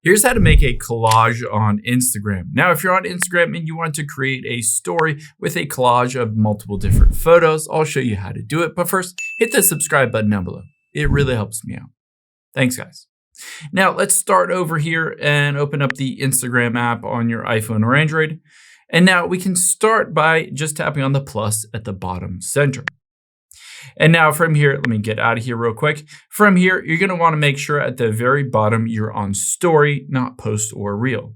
Here's how to make a collage on Instagram. Now, if you're on Instagram and you want to create a story with a collage of multiple different photos, I'll show you how to do it. But first, hit the subscribe button down below. It really helps me out. Thanks, guys. Now, let's start over here and open up the Instagram app on your iPhone or Android. And now we can start by just tapping on the plus at the bottom center. And now from here, let me get out of here real quick. From here, you're going to want to make sure at the very bottom you're on story, not post or reel.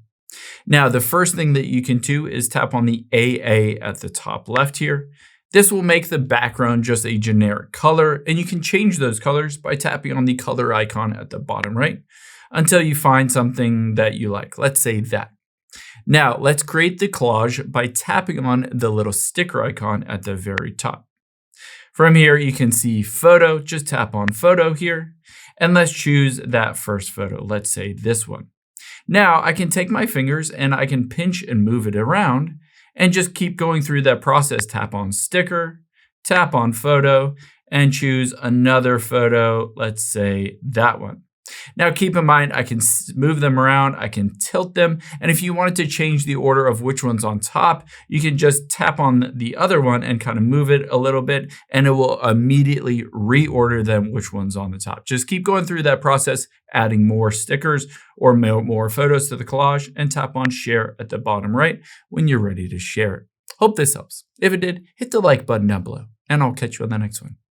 Now, the first thing that you can do is tap on the AA at the top left here. This will make the background just a generic color, and you can change those colors by tapping on the color icon at the bottom right until you find something that you like. Let's say that. Now, let's create the collage by tapping on the little sticker icon at the very top. From here, you can see photo, just tap on photo here, and let's choose that first photo. Let's say this one. Now I can take my fingers and I can pinch and move it around and just keep going through that process. Tap on sticker, tap on photo, and choose another photo. Let's say that one. Now keep in mind, I can move them around, I can tilt them, and if you wanted to change the order of which one's on top, you can just tap on the other one and kind of move it a little bit, and it will immediately reorder them which one's on the top. Just keep going through that process, adding more stickers or more photos to the collage, and tap on share at the bottom right when you're ready to share it. Hope this helps. If it did, hit the like button down below, and I'll catch you on the next one.